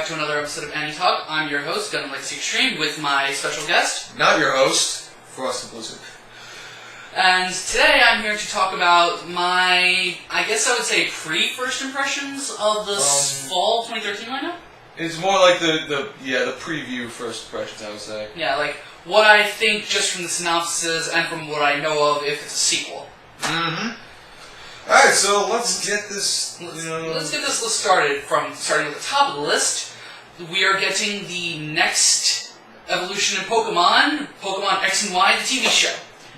to another episode of Anitalk. I'm your host, GundamLegacyExtreme, with my special guest. Not your host, Frost and Blizzard. And today I'm here to talk about my, I guess I would say, pre-first impressions of the fall 2013 lineup. It's more like the preview first impressions, I would say. Yeah, like what I think just from the synopsis and from what I know of if it's a sequel. Mm-hmm. Alright, so let's get this... Let's get this list started starting with the top of the list. We are getting the next evolution in Pokemon X and Y, the TV show.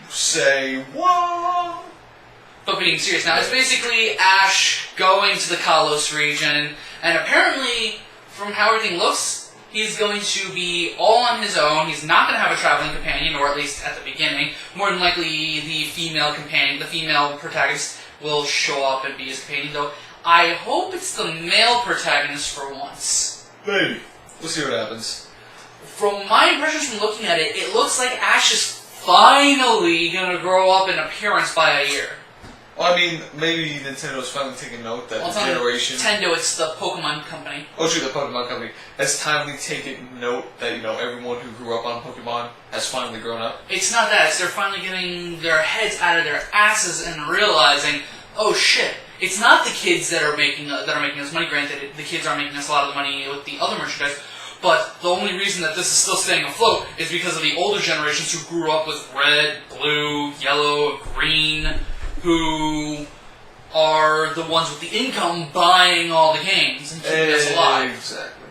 Say what? But being serious now, it's basically Ash going to the Kalos region, and apparently, from how everything looks, he's going to be all on his own. He's not going to have a traveling companion, or at least at the beginning. More than likely, the female protagonist will show up and be his companion, though I hope it's the male protagonist for once. Maybe. We'll see what happens. From my impressions from looking at it, it looks like Ash is finally going to grow up in appearance by a year. Well, I mean, maybe Nintendo's finally taking note that the generation... Nintendo, it's the Pokemon company. Oh, true, the Pokemon company has timely taken note that, everyone who grew up on Pokemon has finally grown up. It's not that, it's they're finally getting their heads out of their asses and realizing, oh shit, it's not the kids that are making us money. Granted, the kids are making us a lot of the money with the other merchandise, but the only reason that this is still staying afloat is because of the older generations who grew up with red, blue, yellow, green, who are the ones with the income buying all the games and keeping us alive. Exactly.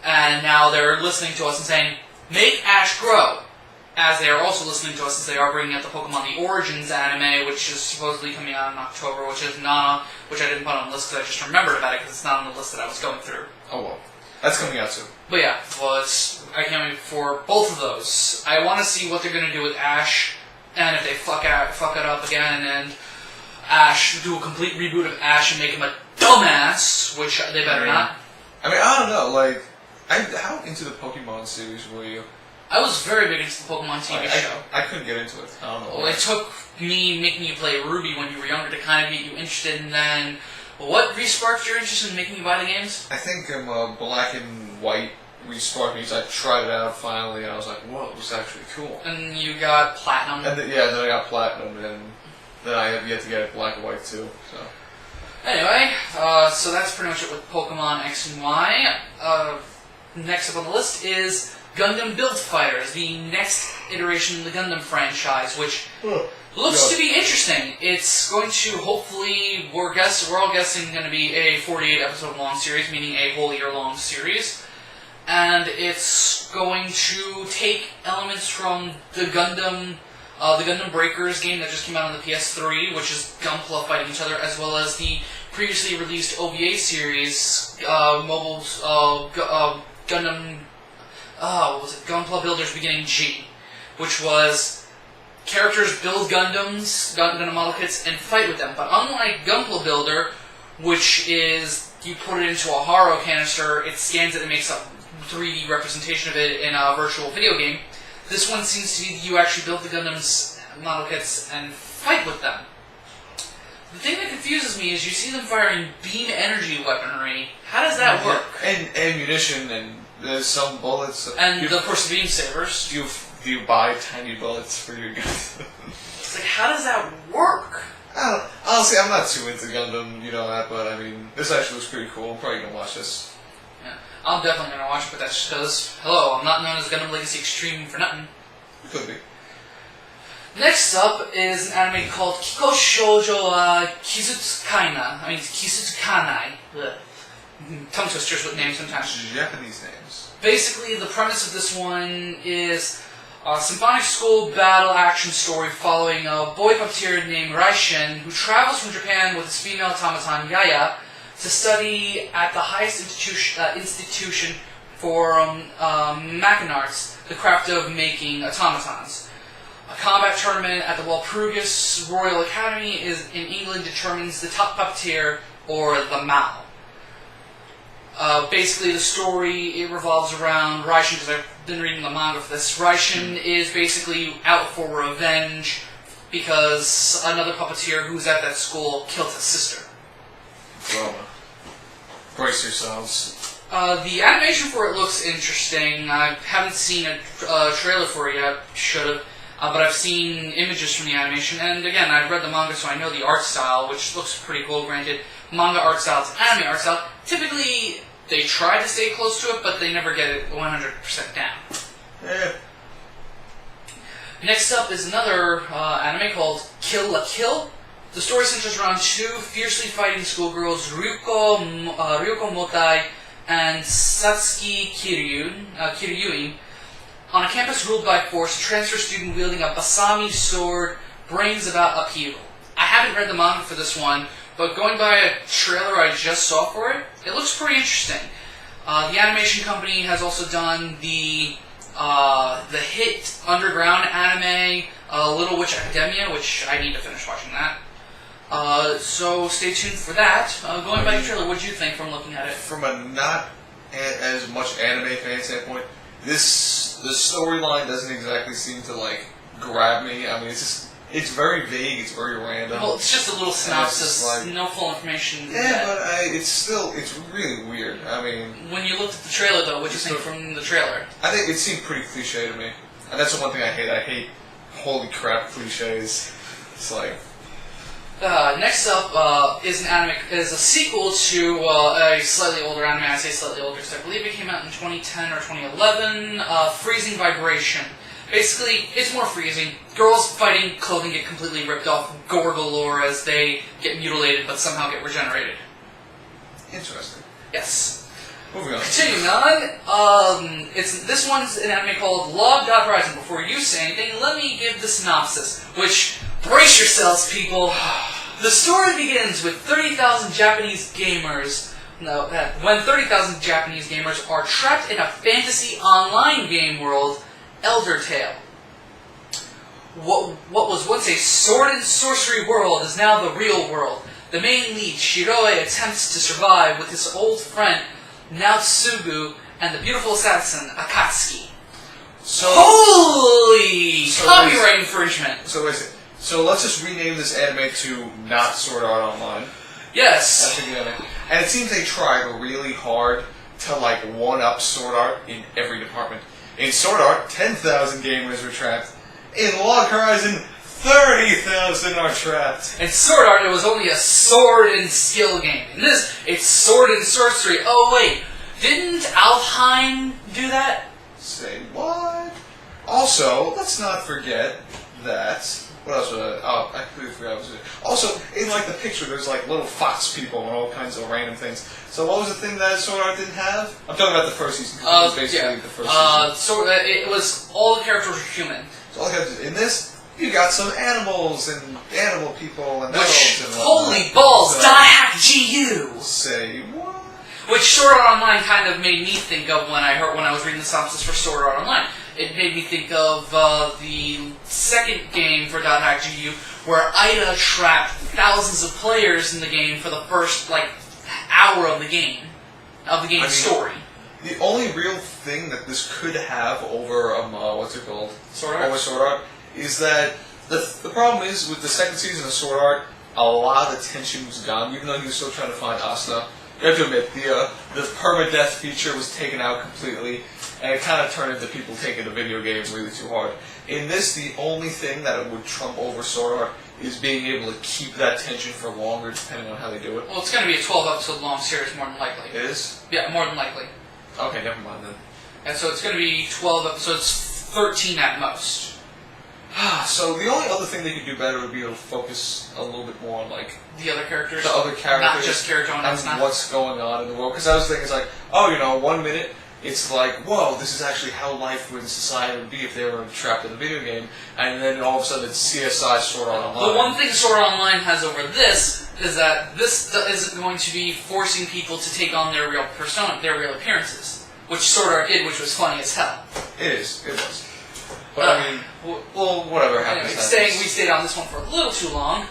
And now they're listening to us and saying, make Ash grow. As they are also listening to us as they are bringing out the Pokemon The Origins anime, which is supposedly coming out in October, which is not, which I didn't put on the list because I just remembered about it because it's not on the list that I was going through. Oh well. That's coming out soon. But yeah, I can't wait for both of those. I want to see what they're going to do with Ash, and if they fuck it up again, and Ash, do a complete reboot of Ash and make him a dumbass, which they better not. I mean, I don't know, how into the Pokemon series were you? I was very big into the Pokemon TV show. I couldn't get into it. I don't know. Well, it took me making you play Ruby when you were younger to kind of get you interested, and then what re-sparked your interest in making you buy the games? I think Black and White re-sparked me because I tried it out finally, and I was like, whoa, it was actually cool. And you got Platinum. And then I got Platinum, and then I have yet to get Black and White too. So anyway, so that's pretty much it with Pokemon X and Y. Next up on the list is Gundam Build Fighters, the next iteration of the Gundam franchise, which looks to be interesting. It's going to hopefully, we're all guessing, going to be a 48 episode long series, meaning a whole year long series. And it's going to take elements from the Gundam Breakers game that just came out on the PS3, which is Gunpla fighting each other, as well as the previously released OVA series, Gundam, what was it? Gunpla Builders Beginning G, which was characters build Gundam model kits, and fight with them. But unlike Gunpla Builder, which is you put it into a Haro canister, it scans it and makes a 3D representation of it in a virtual video game, this one seems to be you actually build the Gundam's model kits and fight with them. The thing that confuses me is you see them firing beam energy weaponry. How does that work? And ammunition, and there's some bullets. And of course the beam sabers. Do you buy tiny bullets for your guns? It's like, how does that work? Honestly, I'm not too into Gundam, but I mean, this actually looks pretty cool. I'm probably gonna watch this. Yeah, I'm definitely gonna watch it, but that's just because, hello, I'm not known as GundamLegacyExtreme for nothing. You could be. Next up is an anime called Kiko Shoujo Kisutsukanai. Tongue twisters with names sometimes. Japanese names. Basically, the premise of this one is a symphonic school battle action story following a boy puppeteer named Raishin who travels from Japan with his female automaton Yaya to study at the highest institution for mechan arts, the craft of making automatons. A combat tournament at the Walpurgis Royal Academy in England determines the top puppeteer, or the Mao. Basically, the story, it revolves around Raishin, because I've been reading the manga for this. Raishin is basically out for revenge because another puppeteer who's at that school killed his sister. Well, brace yourselves. The animation for it looks interesting. I haven't seen a trailer for it yet. Should have. But I've seen images from the animation, and again, I've read the manga, so I know the art style, which looks pretty cool. Granted, manga art style to anime art style, typically they try to stay close to it, but they never get it 100% down. Yeah. Next up is another anime called Kill la Kill. The story centers around two fiercely fighting schoolgirls, Ryuko Motai and Satsuki Kiryuin, on a campus ruled by force. A transfer student wielding a Basami sword brings about upheaval. I haven't read the manga for this one, but going by a trailer I just saw for it, it looks pretty interesting. The animation company has also done the hit underground anime Little Witch Academia, which I need to finish watching that. So stay tuned for that. Going by the trailer, what did you think from looking at it? From a not as much anime fan standpoint, the storyline doesn't exactly seem to like grab me. I mean, it's very vague. It's very random. Well, it's just a little synopsis, like, no full information. Yeah, but it's really weird. I mean, when you looked at the trailer, though, what did you think from the trailer? I think it seemed pretty cliche to me, and that's the one thing I hate. I hate holy crap cliches. It's like. Next up is a sequel to a slightly older anime. I say slightly older because I believe it came out in 2010 or 2011. Freezing Vibration. Basically, it's more freezing. Girls fighting, clothing get completely ripped off, gore galore as they get mutilated but somehow get regenerated. Interesting. Yes. Moving on. Continuing on, this one's an anime called Log Horizon. Before you say anything, let me give the synopsis, which, brace yourselves, people. The story begins with 30,000 Japanese gamers. When 30,000 Japanese gamers are trapped in a fantasy online game world, Elder Tale. What was once a sword and sorcery world is now the real world. The main lead, Shiroe, attempts to survive with his old friend, Naotsugu, and the beautiful assassin, Akatsuki. Holy copyright infringement! So let's just rename this anime to not Sword Art Online. Yes. That's a good anime. And it seems they tried really hard to like one-up Sword Art in every department. In Sword Art, 10,000 gamers were trapped. In Log Horizon, 30,000 are trapped. In Sword Art, it was only a sword and skill game. In this, it's sword and sorcery. Oh wait, didn't Alfheim do that? Say what? Also, let's not forget that. What else was I? Oh, I completely forgot what was it. Also, in like the picture, there's like little fox people and all kinds of random things. So what was the thing that Sword Art didn't have? I'm talking about the first season. It was basically the first season. It was all the characters were human. So all the characters in this, you got some animals and animal people and elves and holy balls! So, Die Hack GU. Say what? Which Sword Art Online kind of made me think of when I was reading the synopsis for Sword Art Online. It made me think of the second game for .hack GU, where Ida trapped thousands of players in the game for the first hour of the game, story. The only real thing that this could have over Sword Art? Over Sword Art is that the problem is with the second season of Sword Art, a lot of the tension was gone, even though he was still trying to find Asuna. You have to admit, the permadeath feature was taken out completely, and it kind of turned into people taking the video game really too hard. In this, the only thing that would trump over Sword Art is being able to keep that tension for longer, depending on how they do it. Well, it's going to be a 12-episode long series, more than likely. It is? Yeah, more than likely. Okay, never mind then. And so it's going to be 12 episodes, 13 at most. So the only other thing they could do better would be to focus a little bit more on the other characters, not just Kirito and what's going on in the world. Because I was thinking, it's 1 minute it's like, whoa, this is actually how life in society would be if they were trapped in a video game, and then all of a sudden it's CSI Sword Art Online. The one thing Sword Art Online has over this is that this isn't going to be forcing people to take on their real persona, their real appearances, which Sword Art did, which was funny as hell. It was. But I mean, well, whatever happens. Anyway, we stayed on this one for a little too long,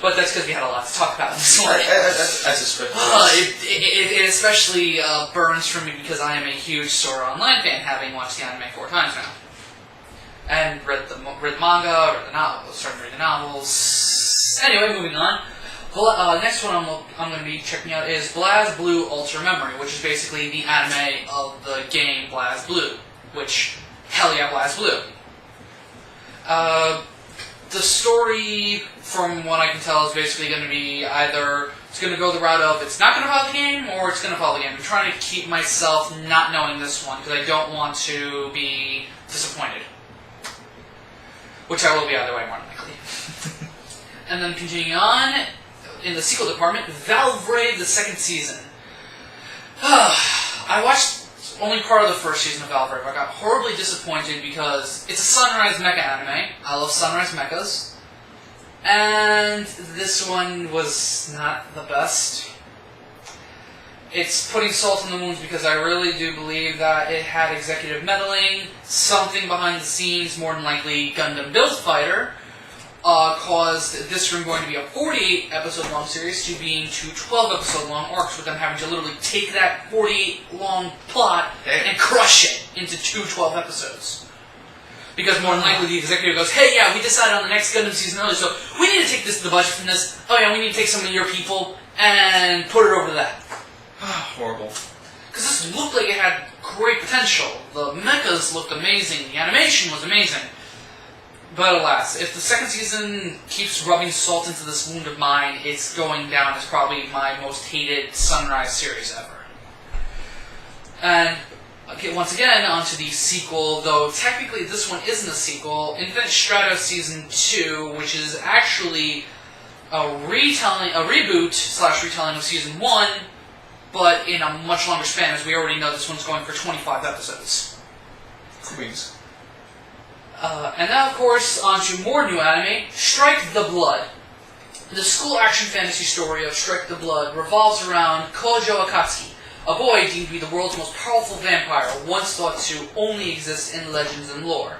but that's because we had a lot to talk about in this one. I suspect. It especially burns for me because I am a huge Sword Art Online fan, having watched the anime 4 times now. And read the manga, read the novels, started reading the novels. Anyway, moving on. Next one I'm going to be checking out is BlazBlue Ultra Memory, which is basically the anime of the game BlazBlue, which, hell yeah, BlazBlue. The story, from what I can tell, is basically going to be either it's going to go the route of it's not going to follow the game, or it's going to follow the game. I'm trying to keep myself not knowing this one, because I don't want to be disappointed. Which I will be either way, more than likely. And then continuing on, in the sequel department, Valvrave, the second season. I watched only part of the first season of Valvrave. I got horribly disappointed because it's a Sunrise Mecha anime. I love Sunrise Mechas. And this one was not the best. It's putting salt in the wounds because I really do believe that it had executive meddling, something behind the scenes, more than likely Gundam Build Fighter, caused this from going to be a 48-episode long series to being 2 12-episode long arcs, with them having to literally take that 48 long plot and crush it into 2 12 episodes. Because more than likely the executive goes, hey, yeah, we decided on the next Gundam season early, so we need to take the budget from this. Oh yeah, we need to take some of your people and put it over to that. Horrible. Because this looked like it had great potential. The mechas looked amazing, the animation was amazing. But alas, if the second season keeps rubbing salt into this wound of mine, it's going down as probably my most hated Sunrise series ever. And once again, onto the sequel, though technically this one isn't a sequel, Infinite Stratos Season 2, which is actually a reboot / retelling of Season 1, but in a much longer span, as we already know this one's going for 25 episodes. Queens. And now, of course, onto more new anime, Strike the Blood. The school action fantasy story of Strike the Blood revolves around Kojo Akatsuki, a boy deemed to be the world's most powerful vampire, once thought to only exist in legends and lore,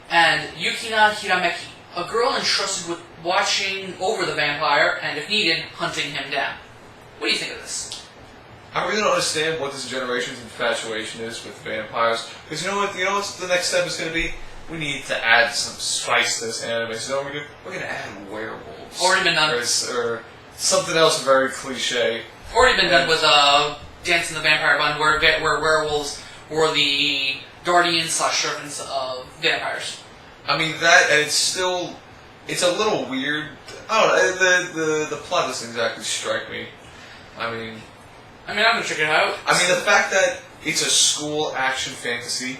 and Yukina Hirameki, a girl entrusted with watching over the vampire and, if needed, hunting him down. What do you think of this? I really don't understand what this generation's infatuation is with vampires, because you know what the next step is going to be? We need to add some spice to this anime. So what we're going to add werewolves. Already been done. Or something else very cliche. Already been done with Dance in the Vampire Bund, where werewolves were the guardians / servants of vampires. I mean, it's a little weird. I don't know, the plot doesn't exactly strike me. I mean, I'm going to check it out. I mean, the fact that it's a school action fantasy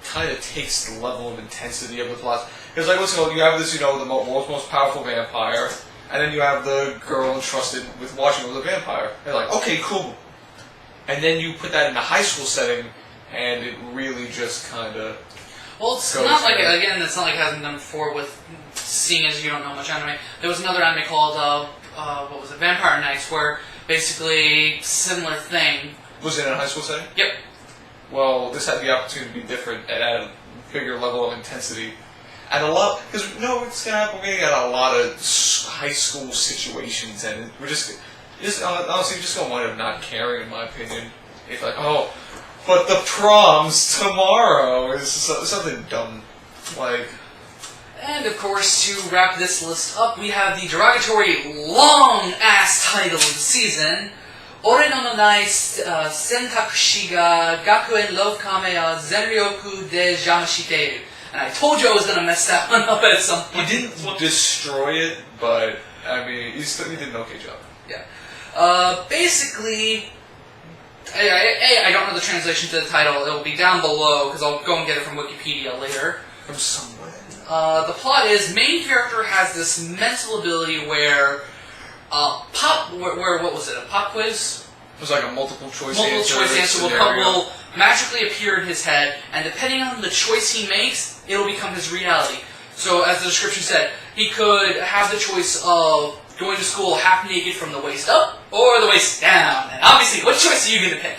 kind of takes the level of intensity of the plot. Because, like, you have this, the world's most powerful vampire, and then you have the girl entrusted with watching over the vampire. They're like, okay, cool. And then you put that in a high school setting, and it really just kind of... Well, it's not like, again, it's not like it hasn't done before with, seeing as you don't know much anime. There was another anime called, Vampire Nights, where basically, similar thing. Was it in a high school setting? Yep. Well, this had the opportunity to be different and at a bigger level of intensity. And a lot, because it's going to happen, we're going to get a lot of high school situations, and we're honestly, just going to wind up not caring, in my opinion. It's like, oh, but the prom's tomorrow is something dumb. Like... And, of course, to wrap this list up, we have the derogatory, long-ass title of the season, Ore no nai Sentakushi ga Gakuen Love Kame ya Zenryoku de Jamashiteru. And I told you I was going to mess that one up at some point. He didn't destroy it, but, I mean, he did an okay job. Yeah. Basically, I don't know the translation to the title. It will be down below, because I'll go and get it from Wikipedia later. From somewhere. The plot is, main character has this mental ability where, what was it, a pop quiz? It was like a multiple choice answer will magically appear in his head, and depending on the choice he makes, it'll become his reality. So, as the description said, he could have the choice of going to school half naked from the waist up, or the waist down. And obviously, what choice are you going to pick?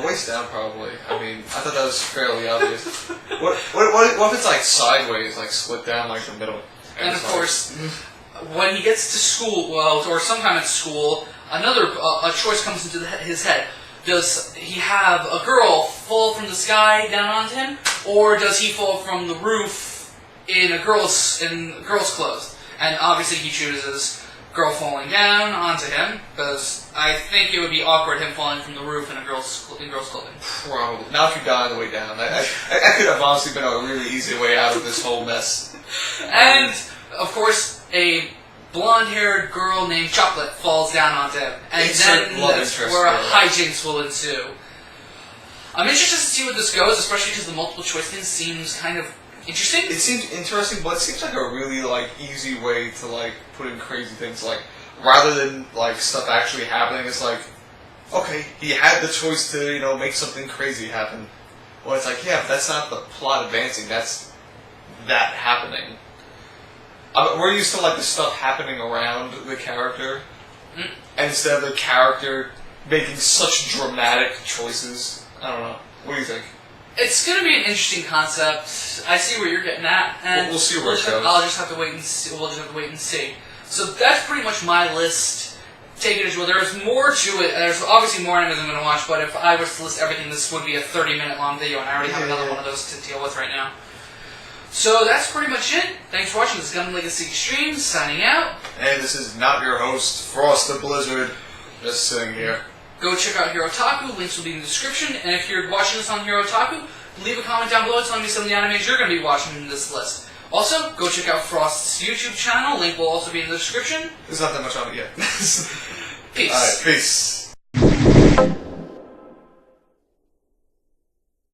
Waist down, probably. I mean, I thought that was fairly obvious. What if it's like sideways, like split down like the middle? And of course, when he gets to school, or sometime at school, a choice comes into his head. Does he have a girl fall from the sky down onto him, or does he fall from the roof in girls' clothes? And obviously, he chooses girl falling down onto him, because I think it would be awkward him falling from the roof in girl's clothing. Probably. Not if you die on the way down. I could have honestly been a really easy way out of this whole mess. And, of course, a blonde-haired girl named Chocolate falls down onto him. And then that's where hijinks will ensue. I'm interested to see where this goes, especially because the multiple choice thing seems kind of interesting. It seems interesting, but it seems like a really, easy way to, put in crazy things. Rather than, stuff actually happening, it's okay, he had the choice to, make something crazy happen. Well, it's yeah, but that's not the plot advancing, that's that happening. We're used to, the stuff happening around the character, instead of the character making such dramatic choices. I don't know. What do you think? It's going to be an interesting concept. I see where you're getting at, and we'll see where it goes. I'll just have to wait and see. We'll just have to wait and see. So that's pretty much my list. Take it as well. There's more to it. There's obviously more animes I'm going to watch, but if I was to list everything, this would be a 30-minute long video, and I already have another one of those to deal with right now. So that's pretty much it. Thanks for watching. This is GundamLegacyExtreme signing out. And this is not your host, Frost the Blizzard, just sitting here. Go check out Herotaku, links will be in the description, and if you're watching this on Herotaku, leave a comment down below telling me some of the animes you're going to be watching in this list. Also, go check out Frost's YouTube channel, link will also be in the description. There's not that much on it yet. Peace. Alright, peace.